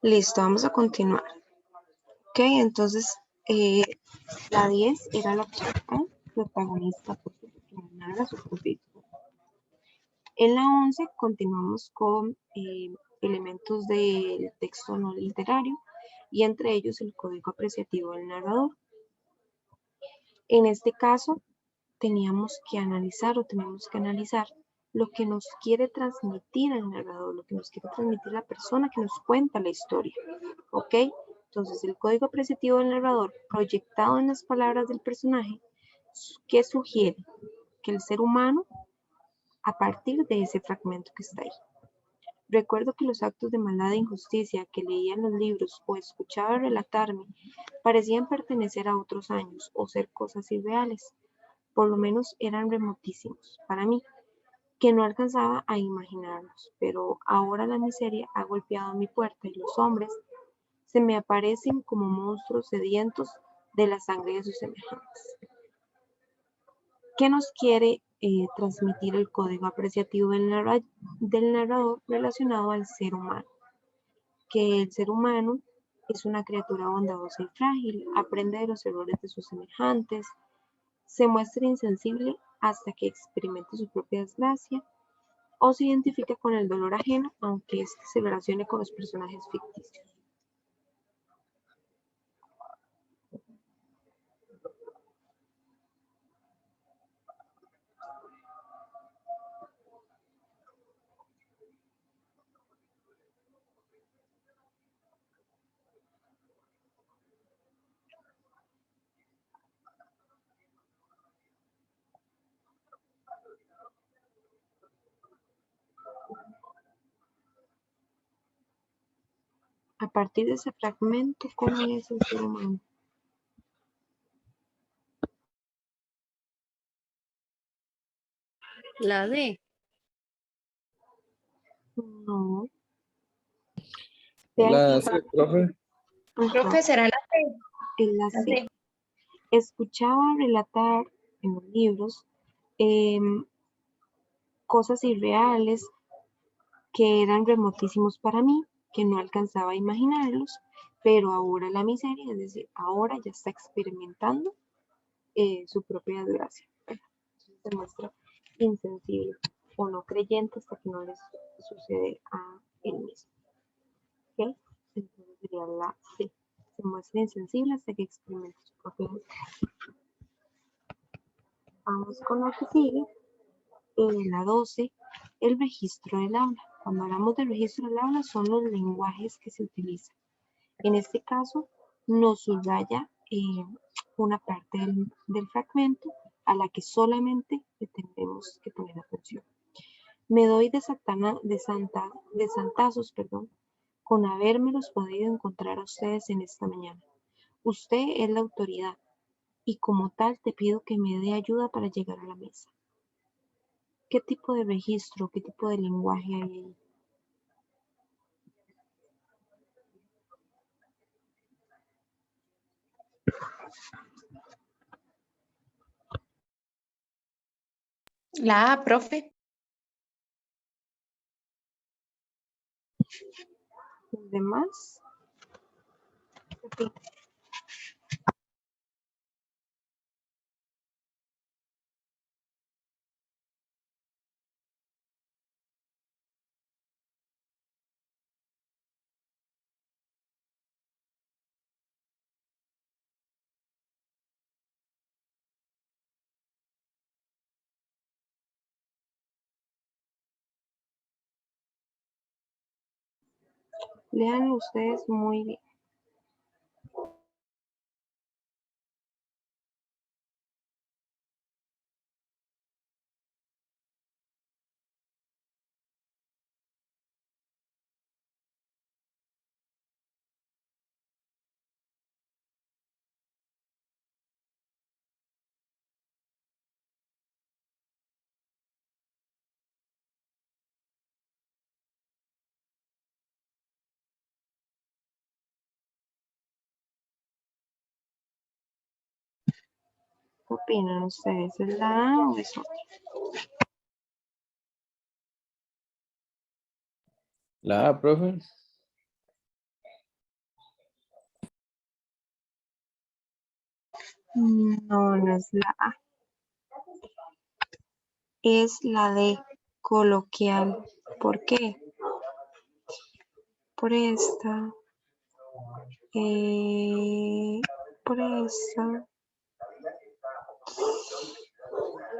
Listo, vamos a continuar. Ok, entonces la 10 era la opción A, protagonista que narra su propia historia. En la 11 continuamos con elementos del texto no literario y entre ellos el código apreciativo del narrador. En este caso teníamos que analizar lo que nos quiere transmitir el narrador, lo que nos quiere transmitir la persona que nos cuenta la historia. ¿Ok? Entonces el código apreciativo del narrador proyectado en las palabras del personaje, ¿qué sugiere? Que el ser humano, a partir de ese fragmento que está ahí. Recuerdo que los actos de maldad e injusticia que leía en los libros o escuchaba relatarme parecían pertenecer a otros años o ser cosas irreales. Por lo menos eran remotísimos para mí, que no alcanzaba a imaginarlos, pero ahora la miseria ha golpeado mi puerta y los hombres se me aparecen como monstruos sedientos de la sangre de sus semejantes. ¿Qué nos quiere transmitir el código apreciativo del narrador relacionado al ser humano? Que el ser humano es una criatura bondadosa y frágil, aprende de los errores de sus semejantes, se muestra insensible hasta que experimente su propia desgracia o se identifica con el dolor ajeno, aunque éste se relacione con los personajes ficticios. A partir de ese fragmento, ¿cómo es el ser humano? La D. No. La C, profe. Profe, será la C. En la C. Escuchaba relatar en los libros cosas irreales que eran remotísimos para mí, que no alcanzaba a imaginarlos, pero ahora la miseria, es decir, ahora ya está experimentando su propia desgracia. Entonces se muestra insensible o no creyente hasta que no les sucede a él mismo. ¿Ok? Entonces sería la C. Se muestra insensible hasta que experimenta su propia desgracia. Vamos con lo que sigue. La 12, el registro del habla. Cuando hablamos del registro del habla son los lenguajes que se utilizan. En este caso nos subraya una parte del fragmento a la que solamente le tenemos que poner atención. Me doy de santazos, con habérmelos podido encontrar a ustedes en esta mañana. Usted es la autoridad y como tal te pido que me dé ayuda para llegar a la mesa. ¿Qué tipo de registro, qué tipo de lenguaje hay ahí? La A, profe. ¿Los demás? Okay. Lean ustedes muy bien. ¿Qué opinan ustedes? ¿Es la A o es otra? La A, profe. No, no es la A. Es la D, coloquial. ¿Por qué? Por esta. Por esta.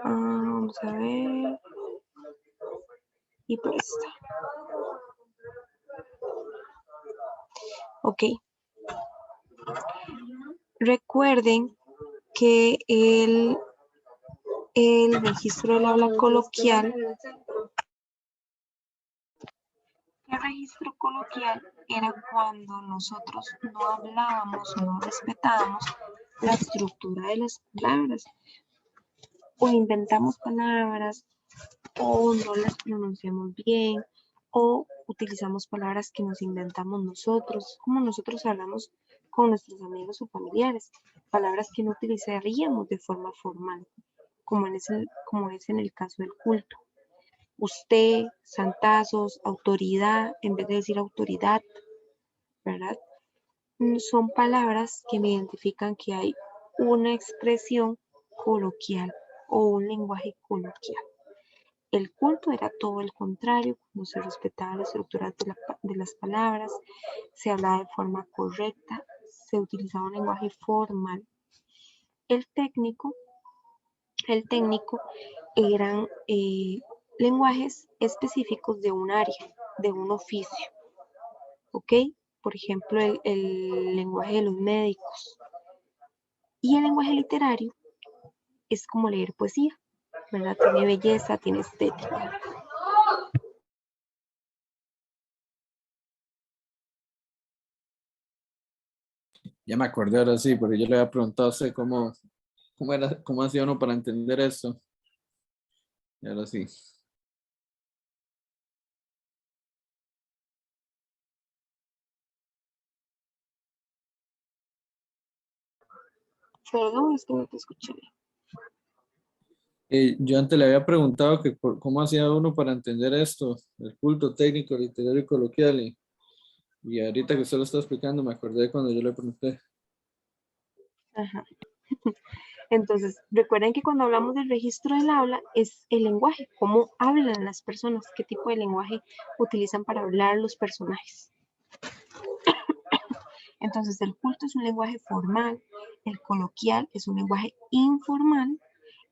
Vamos a ver. Y por esta. Ok. Recuerden que el registro del habla coloquial, el registro coloquial era cuando nosotros no hablábamos o no respetábamos la estructura de las palabras, o inventamos palabras, o no las pronunciamos bien, o utilizamos palabras que nos inventamos nosotros, como nosotros hablamos con nuestros amigos o familiares, palabras que no utilizaríamos de forma formal, como es en el caso del culto. Usted, santazos, autoridad, en vez de decir autoridad, ¿verdad? Son palabras que me identifican que hay una expresión coloquial o un lenguaje coloquial. El culto era todo el contrario, cuando se respetaba la estructura de las palabras, se hablaba de forma correcta, se utilizaba un lenguaje formal. El técnico eran lenguajes específicos de un área, de un oficio, ¿ok? Por ejemplo, el lenguaje de los médicos. Y el lenguaje literario es como leer poesía, ¿verdad? Tiene belleza, tiene estética. Ya me acordé ahora sí, porque yo le había preguntado a usted cómo hacía uno para entender esto. Y ahora sí. Perdón, es que no te escuché. Yo antes le había preguntado que cómo hacía uno para entender esto, el culto técnico, literario y coloquial. Y ahorita que usted lo está explicando, me acordé cuando yo le pregunté. Ajá. Entonces, recuerden que cuando hablamos del registro del habla es el lenguaje, cómo hablan las personas, qué tipo de lenguaje utilizan para hablar los personajes. Entonces, el culto es un lenguaje formal, el coloquial es un lenguaje informal,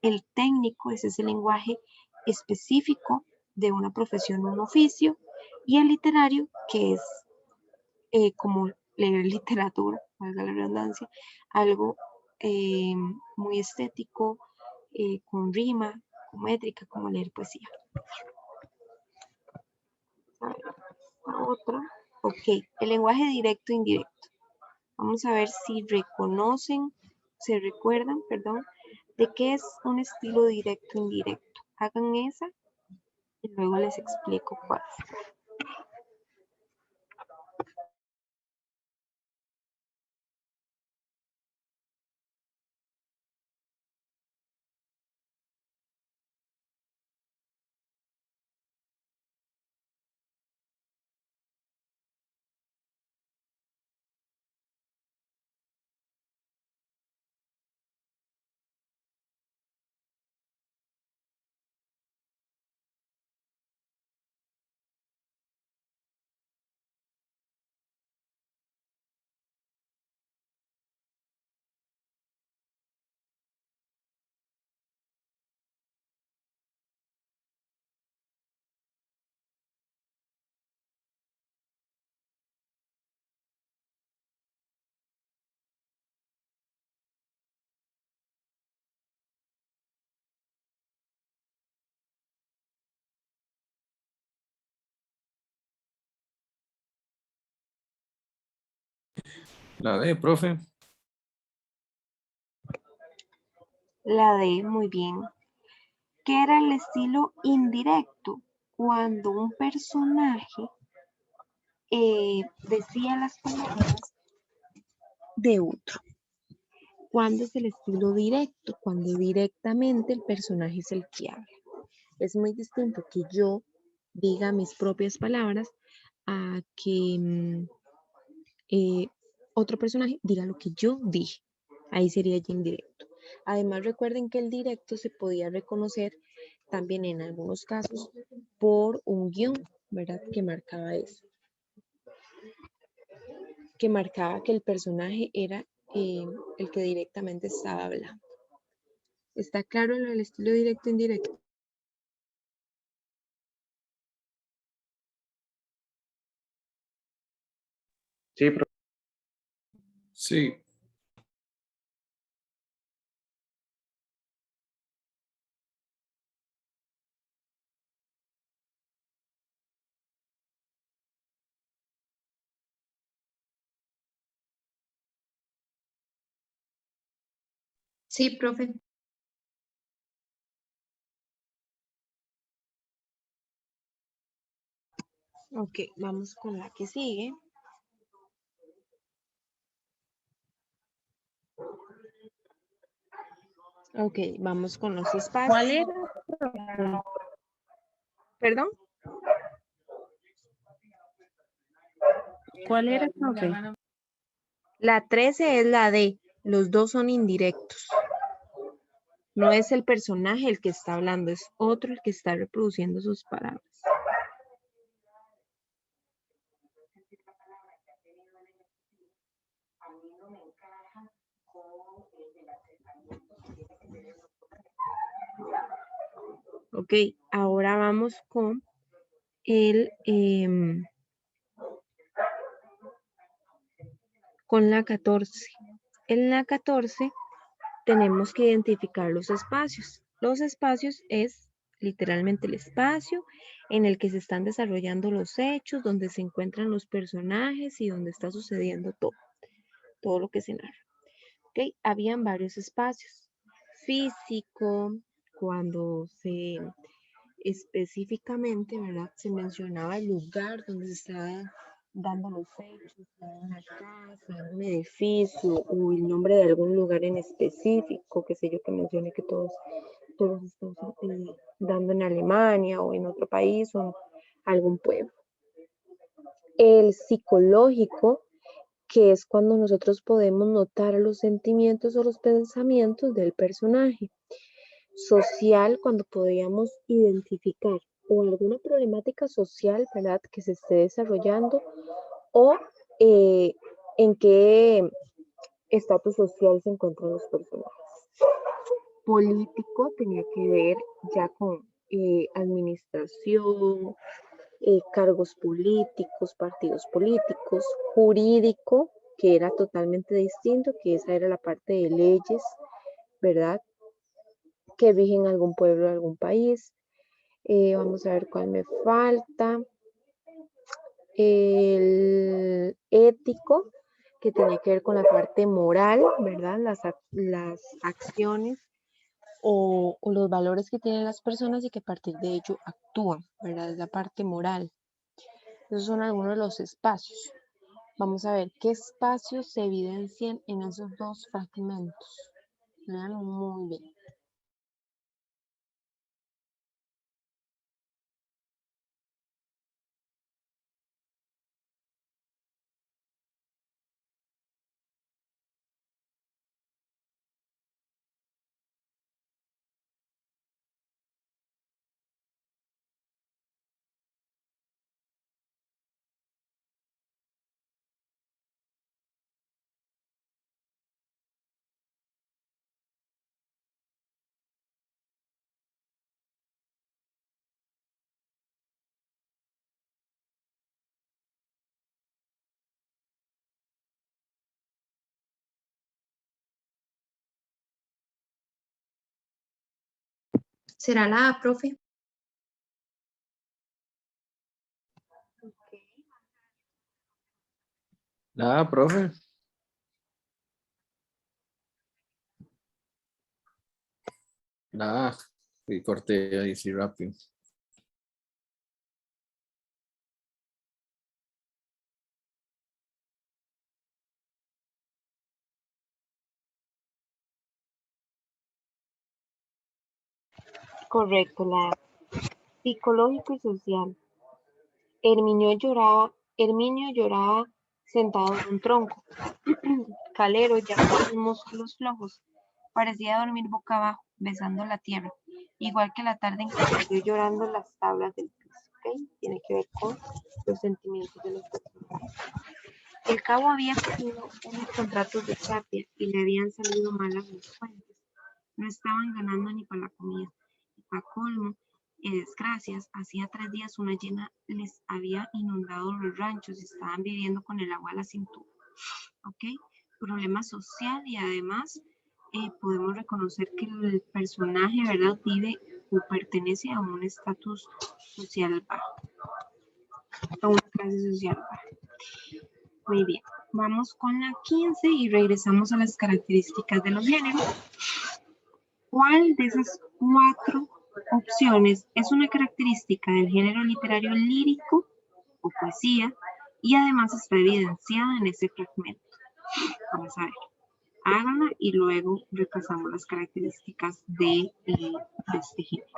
el técnico es ese lenguaje específico de una profesión o un oficio, y el literario, que es como leer literatura, valga la redundancia, algo muy estético, con rima, con métrica, como leer poesía. A ver, otra. Ok, el lenguaje directo e indirecto. Vamos a ver si se recuerdan, perdón, de qué es un estilo directo e indirecto. Hagan esa y luego les explico cuál. La D, profe. La D, muy bien. ¿Qué era el estilo indirecto? Cuando un personaje decía las palabras de otro. ¿Cuándo es el estilo directo? Cuando directamente el personaje es el que habla. Es muy distinto que yo diga mis propias palabras a que otro personaje diga lo que yo dije. Ahí sería ya indirecto. Además, recuerden que el directo se podía reconocer también en algunos casos por un guión, ¿verdad? Que marcaba eso. Que marcaba que el personaje era el que directamente estaba hablando. ¿Está claro lo del estilo directo e indirecto? Sí, profe. Sí. Sí, profe. Ok, vamos con la que sigue. Ok, vamos con los espacios. ¿Cuál era? ¿Perdón? ¿Cuál era, profe? La 13 es la D. Los dos son indirectos. No es el personaje el que está hablando, es otro el que está reproduciendo sus palabras. Ok, ahora vamos con con la 14. En la 14 tenemos que identificar los espacios. Los espacios es literalmente el espacio en el que se están desarrollando los hechos, donde se encuentran los personajes y donde está sucediendo todo lo que se narra. ¿Ok? Habían varios espacios. Físico, cuando se específicamente, ¿verdad? Se mencionaba el lugar donde se estaban dando los hechos, una casa, un edificio o el nombre de algún lugar en específico, qué sé yo, que mencione que todos están dando en Alemania o en otro país o en algún pueblo. El psicológico, que es cuando nosotros podemos notar los sentimientos o los pensamientos del personaje. Social, cuando podíamos identificar o alguna problemática social, ¿verdad?, que se esté desarrollando o en qué estatus social se encuentran los personajes. Político tenía que ver ya con administración, cargos políticos, partidos políticos. Jurídico, que era totalmente distinto, que esa era la parte de leyes, ¿verdad?, que rigen algún pueblo, algún país. Vamos a ver cuál me falta. El ético, que tenía que ver con la parte moral, ¿verdad? Las acciones o los valores que tienen las personas y que a partir de ello actúan, ¿verdad? Es la parte moral. Esos son algunos de los espacios. Vamos a ver qué espacios se evidencian en esos dos fragmentos. Vean muy bien. ¿Será la A, profe? Nada, profe. Nada. Y corté ahí sí rápido. Correcto, la A. Psicológico y social. Herminio lloraba sentado en un tronco. Calero, ya con los músculos flojos, parecía dormir boca abajo, besando la tierra, igual que la tarde en que cayó llorando las tablas del piso. ¿Okay? Tiene que ver con los sentimientos de los personajes. El cabo había cogido unos contratos de Tapia y le habían salido malas las cuentas. No estaban ganando ni para la comida. Y para colmo y desgracias, hacía 3 días una llena les había inundado los ranchos y estaban viviendo con el agua a la cintura. ¿Ok? Problema social y además podemos reconocer que el personaje, ¿verdad? Vive o pertenece a un estatus social bajo, a una clase social baja. Muy bien, vamos con la 15 y regresamos a las características de los géneros. ¿Cuál de esas 4 opciones es una característica del género literario lírico o poesía y además está evidenciada en ese fragmento? Vamos a ver. Háganla y luego repasamos las características de este género.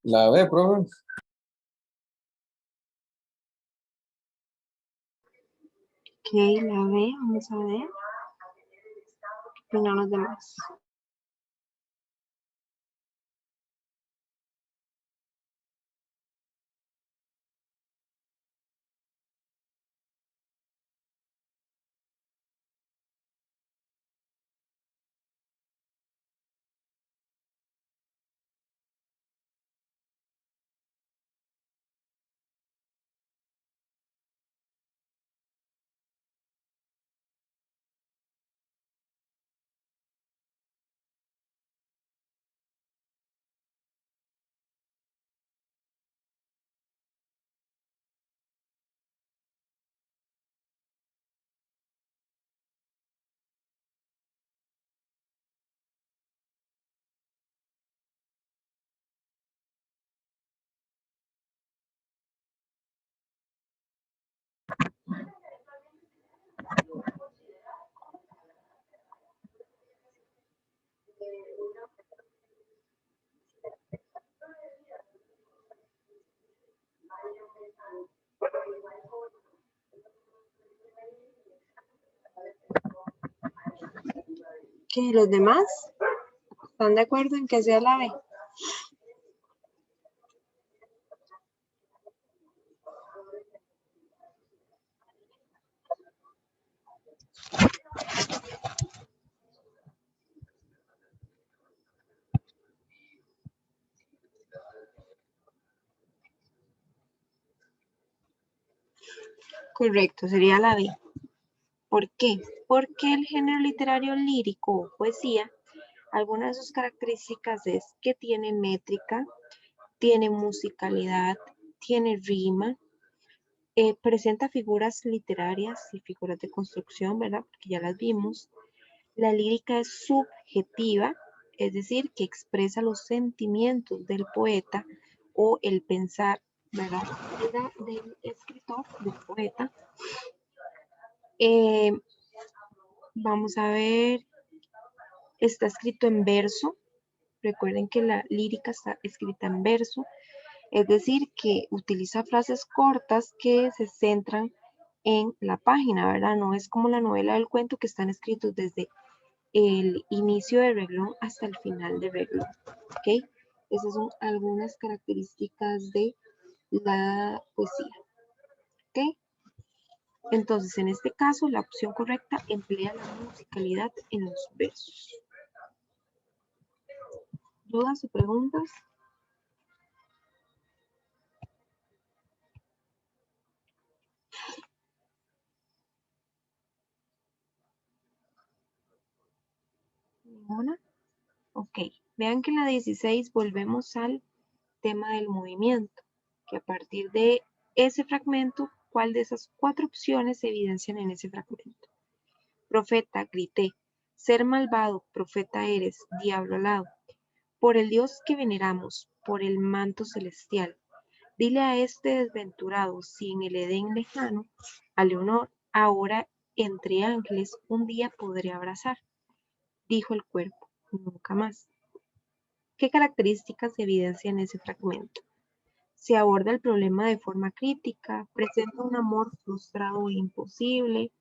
La B, profe. Ok, la B, vamos a ver. ¿Qué opinan los demás? Ok, los demás están de acuerdo en que sea la B. Correcto, sería la B. ¿Por qué? Porque el género literario lírico o poesía, algunas de sus características es que tiene métrica, tiene musicalidad, tiene rima, presenta figuras literarias y figuras de construcción, ¿verdad? Porque ya las vimos. La lírica es subjetiva, es decir, que expresa los sentimientos del poeta o el pensar, ¿verdad? Del escritor, del poeta. Vamos a ver, está escrito en verso. Recuerden que la lírica está escrita en verso, es decir, que utiliza frases cortas que se centran en la página, ¿verdad? No es como la novela del cuento que están escritos desde el inicio del renglón hasta el final del renglón, ¿ok? Esas son algunas características de la poesía, ¿ok? Entonces, en este caso, la opción correcta emplea la musicalidad en los versos. ¿Dudas o preguntas? ¿Ninguna? Ok. Vean que en la 16 volvemos al tema del movimiento, que a partir de ese fragmento, ¿cuál de esas 4 opciones se evidencian en ese fragmento? Profeta, grité, ser malvado, profeta eres, diablo alado, por el Dios que veneramos, por el manto celestial. Dile a este desventurado si en el Edén lejano, a Leonor, ahora entre ángeles un día podré abrazar. Dijo el cuerpo, nunca más. ¿Qué características se evidencian en ese fragmento? Se aborda el problema de forma crítica, presenta un amor frustrado e imposible,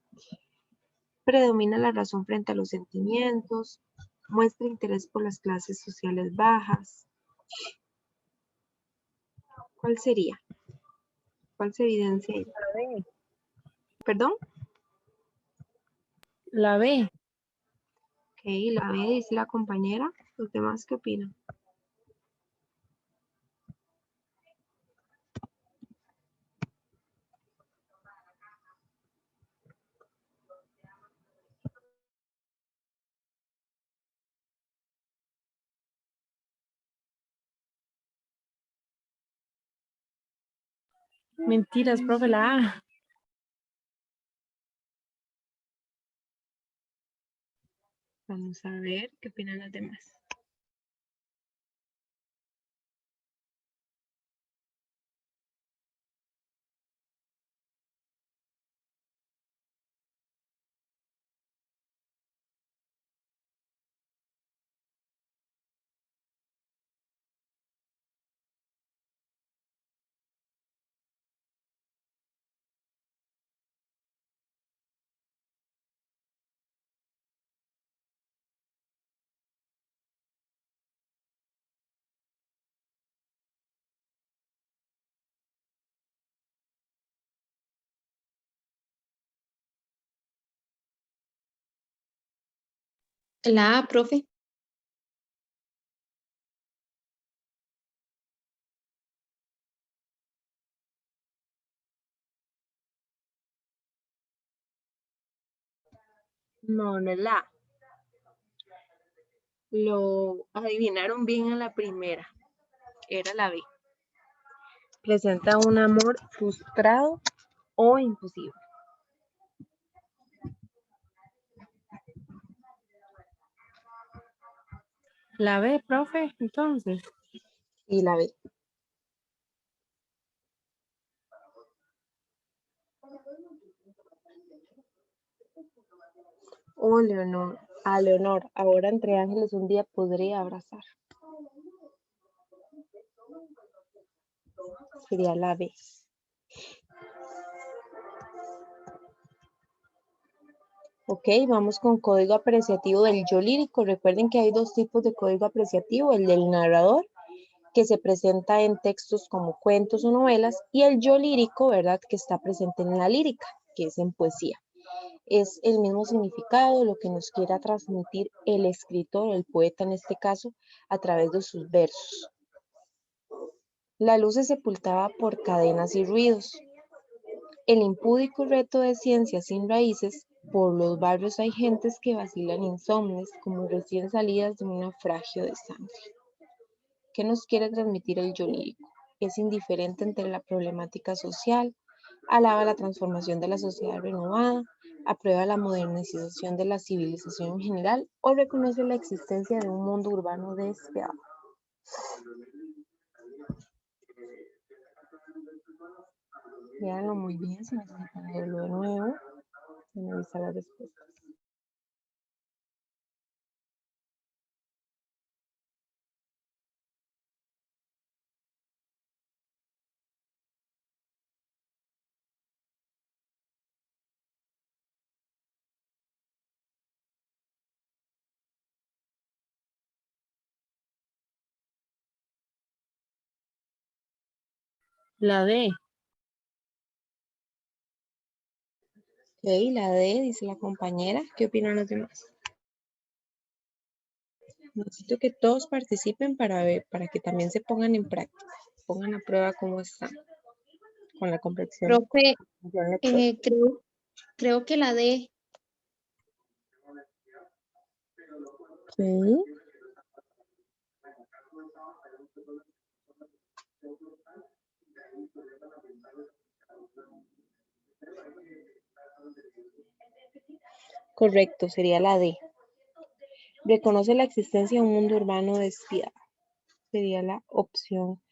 predomina la razón frente a los sentimientos, muestra interés por las clases sociales bajas. ¿Cuál sería? ¿Cuál se evidencia ahí? La B. ¿Perdón? La B. Ok, la B dice la compañera. ¿Los demás qué opinan? Mentiras, profe, la A. Vamos a ver qué opinan las demás. La A, profe. No, no es la A. Lo adivinaron bien a la primera. Era la B. Presenta un amor frustrado o imposible. La B, profe, entonces. Y la B. Oh, Leonor. A Leonor. Ahora entre ángeles un día podré abrazar. Sería la B. Ok, vamos con código apreciativo del yo lírico. Recuerden que hay 2 tipos de código apreciativo, el del narrador, que se presenta en textos como cuentos o novelas, y el yo lírico, ¿verdad?, que está presente en la lírica, que es en poesía. Es el mismo significado, lo que nos quiera transmitir el escritor, el poeta en este caso, a través de sus versos. La luz se sepultaba por cadenas y ruidos. El impúdico reto de ciencias sin raíces, por los barrios hay gentes que vacilan insomnes, como recién salidas de un naufragio de sangre. ¿Qué nos quiere transmitir el yo lírico? Es indiferente entre la problemática social, alaba la transformación de la sociedad renovada, aprueba la modernización de la civilización en general o reconoce la existencia de un mundo urbano despiadado. Véanlo muy bien, si necesitan leerlo de nuevo, analizar las respuestas. La D. Ok, la D, dice la compañera. ¿Qué opinan los demás? Necesito que todos participen para ver, para que también se pongan en práctica. Pongan a prueba cómo están con la comprensión. Profe, lectora. creo que la D. Ok. Correcto, sería la D. Reconoce la existencia de un mundo urbano despiadado. Sería la opción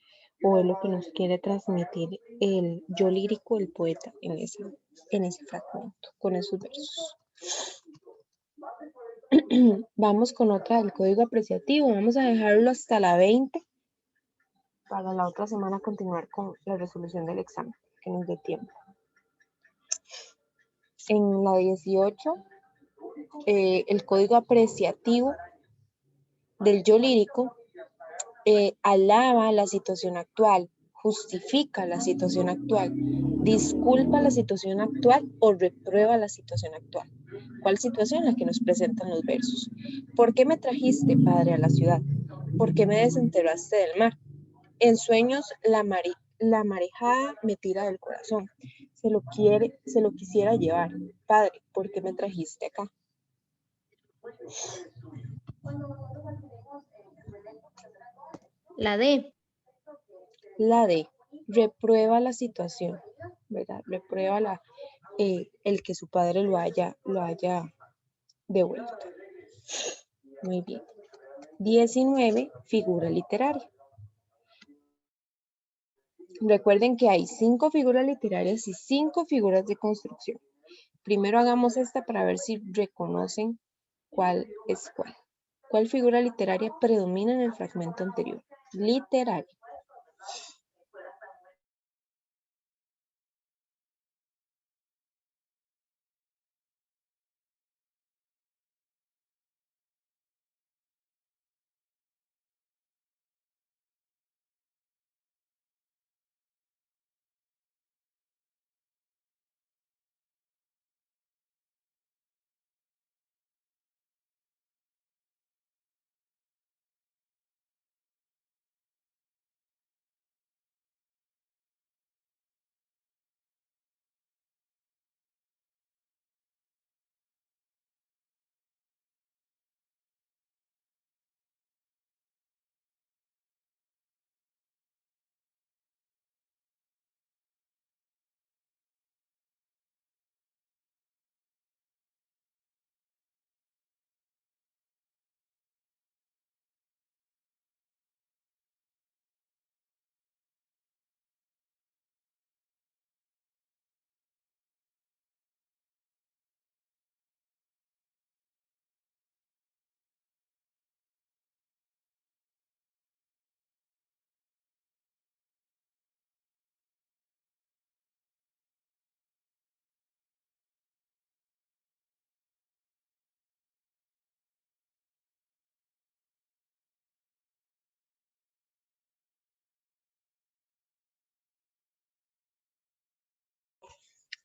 o es lo que nos quiere transmitir el yo lírico, el poeta en ese fragmento, con esos versos. Vamos con otra del código apreciativo. Vamos a dejarlo hasta la 20 para la otra semana continuar con la resolución del examen, que nos dé tiempo. En la 18, el código apreciativo del yo lírico alaba la situación actual, justifica la situación actual, disculpa la situación actual o reprueba la situación actual. ¿Cuál situación? La que nos presentan los versos. ¿Por qué me trajiste, padre, a la ciudad? ¿Por qué me desenterraste del mar? En sueños la marejada me tira del corazón. Se lo quisiera llevar. Padre, ¿por qué me trajiste acá? La D. La D, reprueba la situación, ¿verdad? Reprueba el que su padre lo haya devuelto. Muy bien. 19, figura literaria. Recuerden que hay 5 figuras literarias y 5 figuras de construcción. Primero hagamos esta para ver si reconocen cuál es cuál. ¿Cuál figura literaria predomina en el fragmento anterior? Literaria.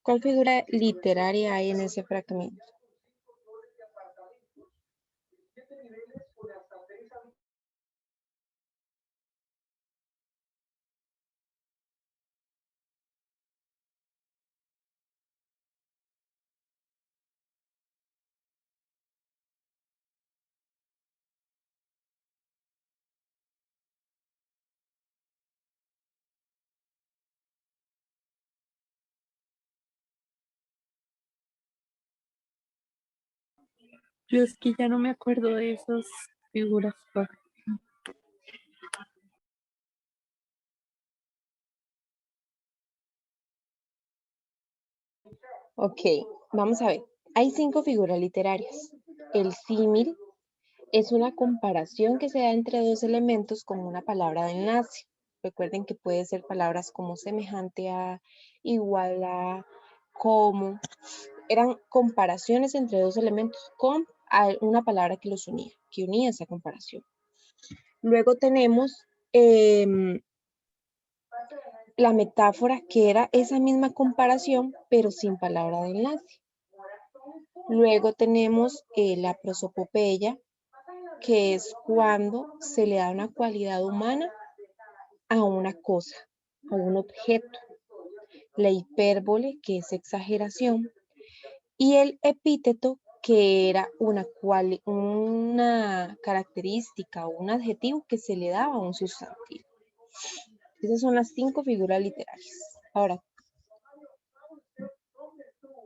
¿Cuál figura literaria hay en ese fragmento? Yo es que ya no me acuerdo de esas figuras, profe. Ok, vamos a ver. Hay 5 figuras literarias. El símil es una comparación que se da entre dos elementos con una palabra de enlace. Recuerden que puede ser palabras como semejante a, igual a, como. Eran comparaciones entre dos elementos con una palabra que los unía, que unía esa comparación. Luego tenemos la metáfora, que era esa misma comparación, pero sin palabra de enlace. Luego tenemos la prosopopeya, que es cuando se le da una cualidad humana a una cosa, a un objeto. La hipérbole, que es exageración, y el epíteto, que era una característica o un adjetivo que se le daba a un sustantivo. Esas son las 5 figuras literarias. Ahora,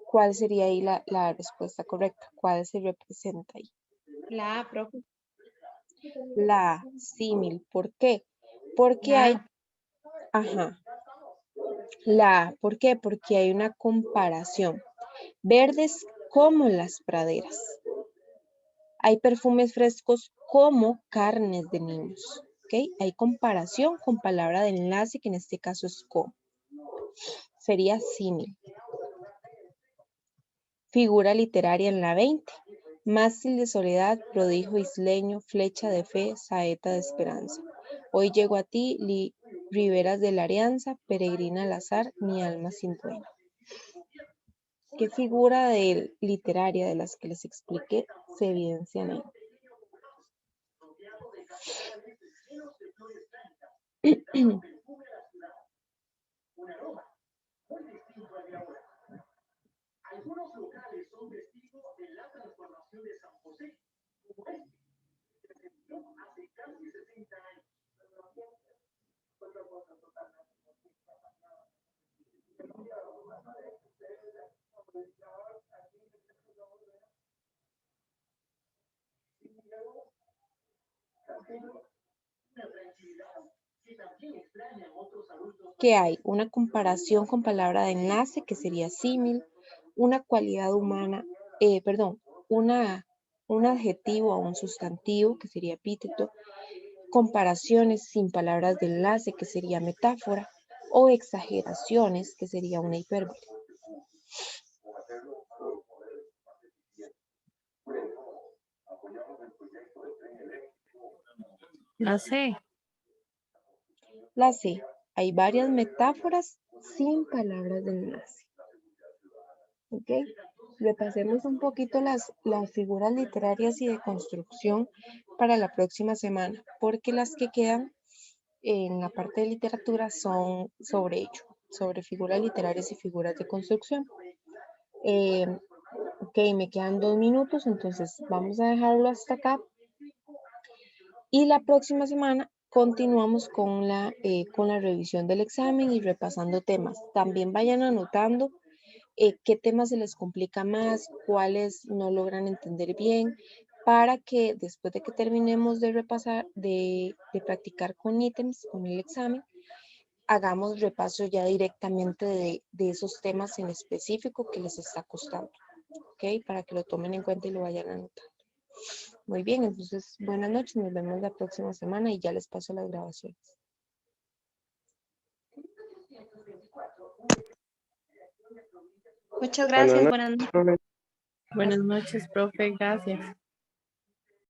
¿cuál sería ahí la respuesta correcta? ¿Cuál se representa ahí? La A, profe. La símil. ¿Por qué? Porque La A. hay... Ajá. ¿Por qué? Porque hay una comparación. Verdes como las praderas. Hay perfumes frescos como carnes de niños. ¿Ok? Hay comparación con palabra de enlace, que en este caso es como. Sería símil. Figura literaria en la 20. Mástil de soledad, prodigio isleño, flecha de fe, saeta de esperanza. Hoy llego a ti, riberas de la Arianza, peregrina al azar, mi alma sin dueño. ¿Qué figura literaria de las que les expliqué se evidencian ahí? ¿Qué hay? Una comparación con palabra de enlace, que sería símil, una cualidad humana, un adjetivo o un sustantivo, que sería epíteto, comparaciones sin palabras de enlace, que sería metáfora, o exageraciones, que sería una hipérbole. La C. La C. Hay varias metáforas sin palabras de enlace. ¿Ok? Repasemos un poquito las figuras literarias y de construcción para la próxima semana, porque las que quedan en la parte de literatura son sobre ello, sobre figuras literarias y figuras de construcción. Ok, me quedan 2 minutos, entonces vamos a dejarlo hasta acá. Y la próxima semana continuamos con la revisión del examen y repasando temas. También vayan anotando qué temas se les complica más, cuáles no logran entender bien, para que después de que terminemos de repasar, de practicar con ítems, con el examen, hagamos repaso ya directamente de esos temas en específico que les está costando, ¿ok? Para que lo tomen en cuenta y lo vayan anotando. Muy bien, entonces buenas noches, nos vemos la próxima semana y ya les paso las grabaciones. Muchas gracias. Buenas noches. Buenas noches, profe. Gracias.